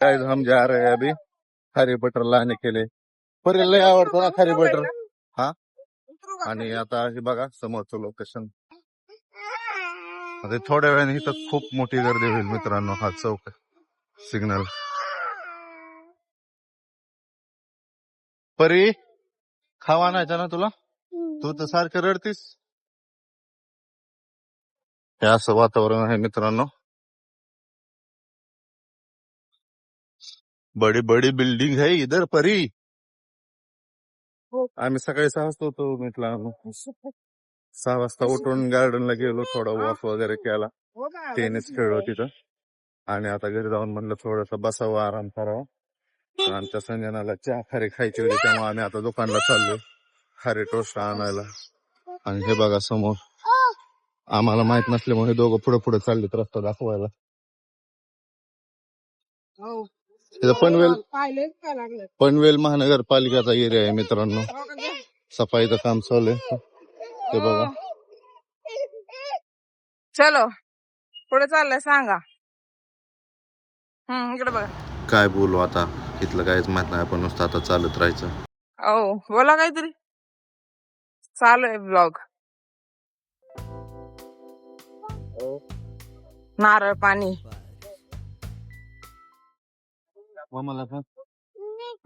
Guys हम जा रहे हैं अभी खारी बटर लाने के लिए. परीला लय आवडतो ना खारी बटर. हा आणि आता हे बघा समोरचं लोकेशन. आता थोड्या वेळाने इथं खूप मोठी गर्दी होईल मित्रांनो. हा चौक सिग्नल. परी खावा आणायचा ना तुला. तू तर सारखं रडतीस. हे असं वातावरण आहे मित्रांनो. बड़ी बड़ी बिल्डिंग है इधर परी. आम्ही सकाळी 6 वाजता होतो मित्रांनो. 6 वाजता उठून गार्डनला गेलो, थोडा वॉक वगैरे केला, टेनिस खेळलो तिथं. आणि आता घरी जाऊन म्हणलं थोडस बसावं, आराम करावा. आमच्या संजनाला चहा खारी खायची होती, त्यामुळे आम्ही आता दुकानला चाललोय खारी टोस्ट आणायला. आणि हे बघा समोर आम्हाला माहित नसल्यामुळे दोघं पुढे पुढे चाललेत रस्ता दाखवायला. पनवेल महानगरपालिकेचा एरिया आहे मित्रांनो. सफाईचं काम चालू आहे ते बघा. चलो पुढे चाललंय सांगा. इकडे बघा. काय बोलू आता, इथलं काहीच माहित नाही, आपण नुसतं आता चालत राहायचं. हो बोला काहीतरी. चालू आहे ब्लॉग. नारळ पाणी.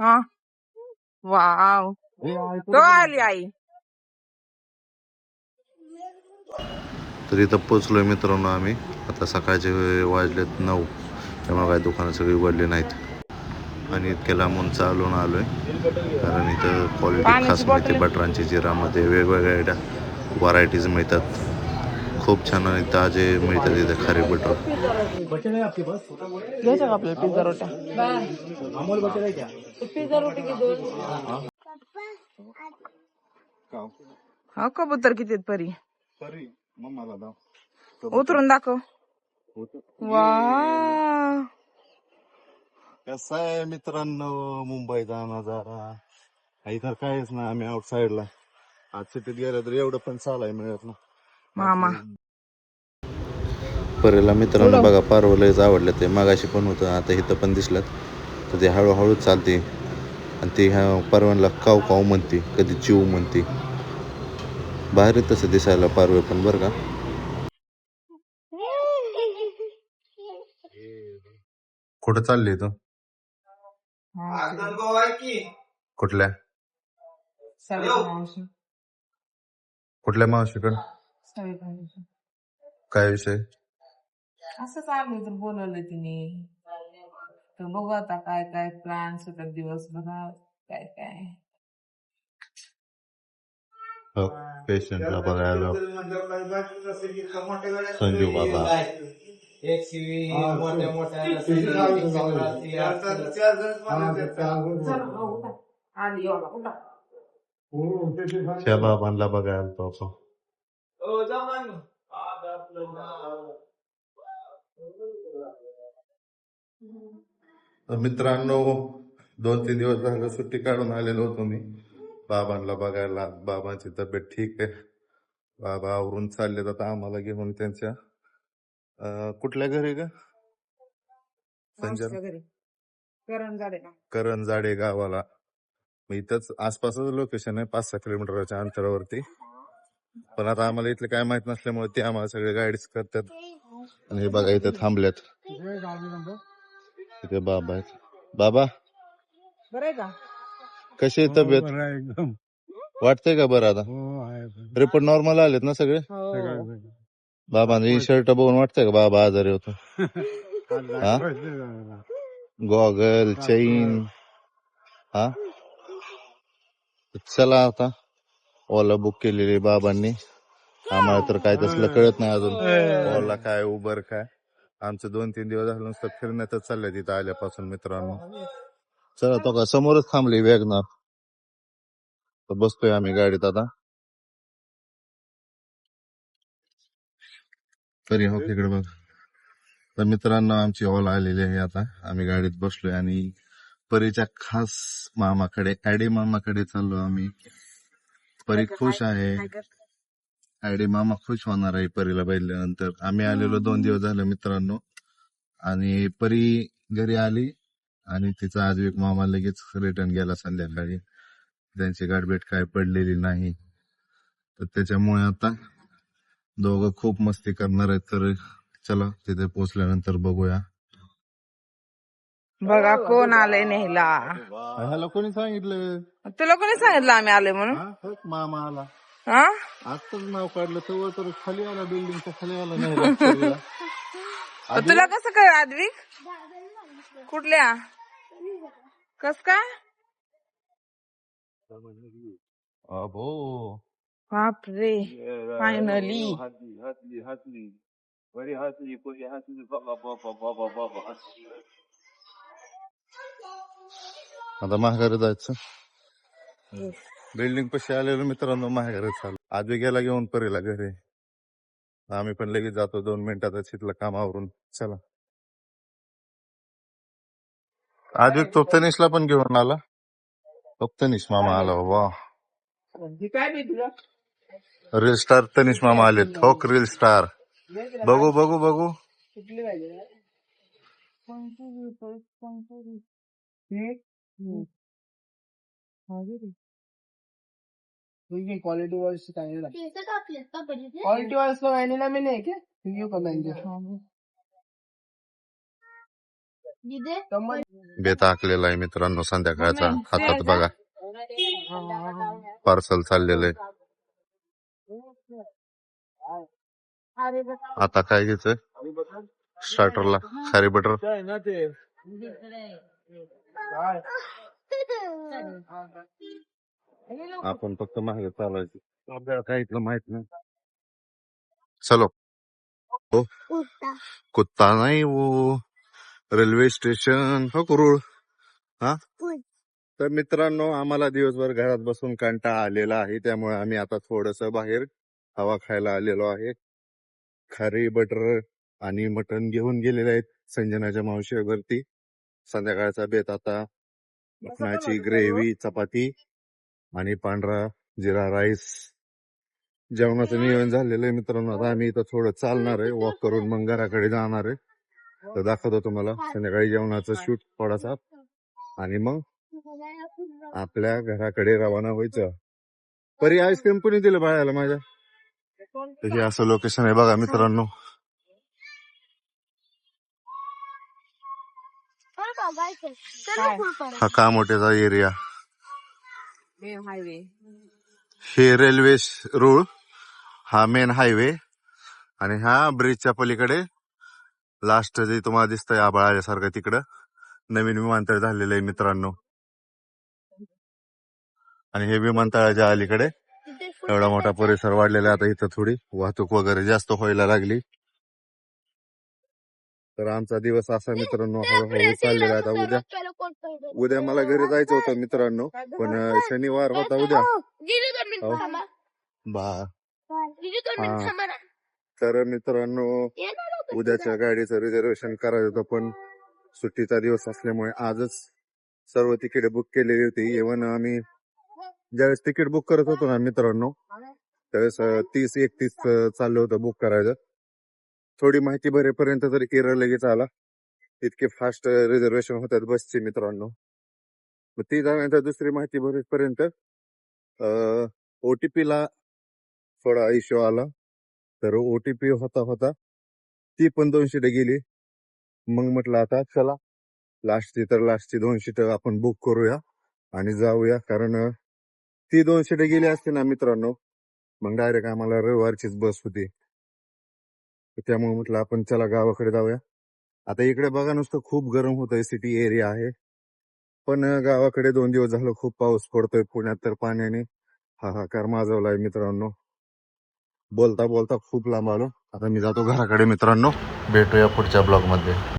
हा वाव. तो आली आई. तर इथं पोचलोय मित्रांनो आम्ही. आता सकाळचे वाजलेत 9, त्यामुळे काही दुकानं सगळी उघडली नाहीत. आणि इतक्या लांबून चालून आलोय कारण इथं क्वालिटी खास मिळते. बटरांची जिरामध्ये वेगवेगळ्या व्हरायटीज मिळतात. खूप छान आणि ताजे मिळतात इथे खारी बटर. घ्यायचं का आपल्याला पिझ्झा रोट्या. पिझ्झा रोटी हा कबूतर किती आहेत परी. उतरून दाखव. वा कसा आहे मित्रांनो मुंबईचा नजारा. इथं काहीच ना, आम्ही आउटसाईडला. आज सिटीत गेलं तर एवढं पण चालाय मिळत ना मामा. परीला मित्रांनो बघा पारवलंच आवडलं. ते मागाशी पण होतं, आता इथं पण दिसलं. तर ते हळूहळू चालते आणि ती ह्या पारव्यांना काव काव म्हणते, कधी चिव म्हणते. भारी तसं दिसायला पारवे पण बरं का. कुठं चालली तू. कुठल्या कुठल्या मावशीकडं. काय विषय. असं चालू तर बोलवलं तिने. तर बघू आता काय काय प्लॅन्स होतात दिवसभरात. काय काय पेशंटला बघायला संजू बाबा. त्या बाबांना बघायला तो आपण. मित्रांनो 2-3 दिवस झालं सुट्टी काढून आलेलो होतो मी बाबांना बघायला. बाबांची तब्येत ठीक आहे. बाबा आवरून चालले आता आम्हाला घेऊन त्यांच्या कुठल्या घरी ग. संजय करंजाडे गावाला. इथंच आसपासच लोकेशन आहे, 5-6 किलोमीटरच्या अंतरावरती. पण आता आम्हाला इथलं काय माहित नसल्यामुळे ते आम्हाला सगळे गाईड्स करतात. आणि हे बघा इथे थांबल्यात. इथे बाबा आहेत. बाबा बरं का. कशी आहे तब्येत. वाटतंय का बरं आता. रिपोर्ट नॉर्मल आलेत ना सगळे. बाबांनी शर्ट बघून वाटतंय का बाबा आजारी होतो. हा गॉगल चैन. हा चला आता ओला बुक केलेली बाबांनी. आम्हाला तर काय तसलं कळत नाही अजून. ओला काय उबर काय. आमचं 2-3 दिवस झालं नुसतं फिरण्यातच चाललंय तिथं आल्यापासून मित्रांनो. चला तो का समोरच थांबली वॅगनर. तर बसतोय आम्ही गाडीत आता. तरी हो तिकडे बघ. तर मित्रांनो आमची ओला आलेली आहे. आता आम्ही गाडीत बसलोय आणि परीच्या खास मामाकडे ॲडी मामाकडे चाललो आम्ही. परी खुश आहे. ॲडी मामा खुश होणार आहे परीला बघितल्यानंतर. आम्ही आलेलो 2 दिवस झाले मित्रांनो. आणि परी घरी आली आणि तिचा आज एक मामा लगेच रिटर्न गेला संध्याकाळी. त्यांची गाठभेट काय पडलेली नाही, तर त्याच्यामुळे आता दोघं खूप मस्ती करणार आहेत. तर चला तिथे पोहोचल्यानंतर बघूया. बघा कोण आलंय नेहला. ह्याला कोणी सांगितलं? तुला कोणी सांगितलं आम्ही आलोय म्हणून? मामा आला. हा आजच नाव काढलं तर खाली आला, बिल्डिंगच्या खाली आला नाही. तुला कसं काय आद्विक? कुठल्या? कस काय? अबो बापरे, फायनली. आता माघारी जायचं. बिल्डिंग पशी आलेलो मित्रांनो, माघारी चालू. आधी गेला घेऊन परीला घरी. आम्ही पण लगेच जातो 2 मिनिटातच तिथलं कामावरून. चला. आधी तो तनिषला पण घेऊन आला. तो तनिष मामा आला. वा, रील स्टार तनिष मामा आले. थोक रील स्टार. बघू बघू बघू. Quality wise quality wise vanilla में नहीं क्या रिव्यू कर लेंगे बेत आखलेला आहे मित्रांनो संध्याकाळचा. हातात बघा पार्सल चाललेलं आहे. आता काय घ्यायचं स्टार्टरला? खारी बटर. आपण फक्त मागे चालायचं, आपल्याला काय इथलं माहित नाही. चलो. हो, कुत्ता नाही वो, रेल्वे स्टेशन हो कुरुळ. हा, तर मित्रांनो आम्हाला दिवसभर घरात बसून कंटाळा आलेला आहे, त्यामुळे आम्ही आता थोडस बाहेर हवा खायला आलेलो आहे. खारी बटर आणि मटण घेऊन गेलेले आहेत संजनाच्या मावशीवरती. संध्याकाळचा बेत आता मटणाची ग्रेव्ही, चपाती आणि पांढरा जिरा राईस. जेवणाचं नियोजन झालेलं आहे मित्रांनो. आता आम्ही इथं थोडं चालणार आहे, वॉक करून मग घराकडे जाणार आहे. तर दाखवतो तुम्हाला संध्याकाळी जेवणाचं शूट थोडासा, आणि मग आपल्या घराकडे रवाना व्हायचं. परी आईस्क्रीम कोणी दिलं बाळाला माझ्या? हे असं लोकेशन आहे बघा मित्रांनो. हा कामोठ्याचा एरिया. हायवे. हे रेल्वे रूळ, हा मेन हायवे, आणि हा ब्रिजच्या पलीकडे लास्ट जे तुम्हाला दिसतंय आबाळ आल्यासारखं तिकडं नवीन विमानतळ झालेलं आहे मित्रांनो. आणि हे विमानतळाच्या अलीकडे एवढा मोठा परिसर वाढलेला आहे. आता इथं थोडी वाहतूक वगैरे जास्त व्हायला लागली. तर आमचा दिवस असा मित्रांनो हळूहळू चाललेला आहे. आता उद्या मला घरी जायचं होतं मित्रांनो, पण शनिवार होता उद्या. तर मित्रांनो उद्याच्या गाडीचं रिझर्वेशन करायचं होतं, पण सुट्टीचा दिवस असल्यामुळे आजच सर्व तिकीट बुक केलेली होती. इव्हन आम्ही ज्यावेळेस तिकीट बुक करत होतो ना मित्रांनो, त्यावेळेस 30-31 चाललं होतं बुक करायचं. थोडी माहिती भरेपर्यंत तर एरर लगेच आला. इतके फास्ट रिझर्वेशन होतात बसचे मित्रांनो. मग ती झाल्यानंतर दुसरी माहिती भरेपर्यंत OTP ला थोडा इश्यू आला. तर OTP होता होता ती पण 2 सीट गेली. मग म्हटलं आता चला लास्टची 2 सीट आपण बुक करूया आणि जाऊया, कारण ती 2 सीट गेली असते ना मित्रांनो, मग डायरेक्ट आम्हाला रविवारचीच बस होती. त्यामुळे म्हटलं आपण चला गावाकडे जाऊया. आता इकडे बघा नुसतं खूप गरम होतंय, सिटी एरिया आहे, पण गावाकडे 2 दिवस झालं खूप पाऊस पडतोय. पुण्यात तर पाण्याने हाहाकार माजवलाय मित्रांनो. बोलता बोलता खूप लांब आलो. आता मी जातो घराकडे मित्रांनो. भेटूया पुढच्या ब्लॉग मध्ये.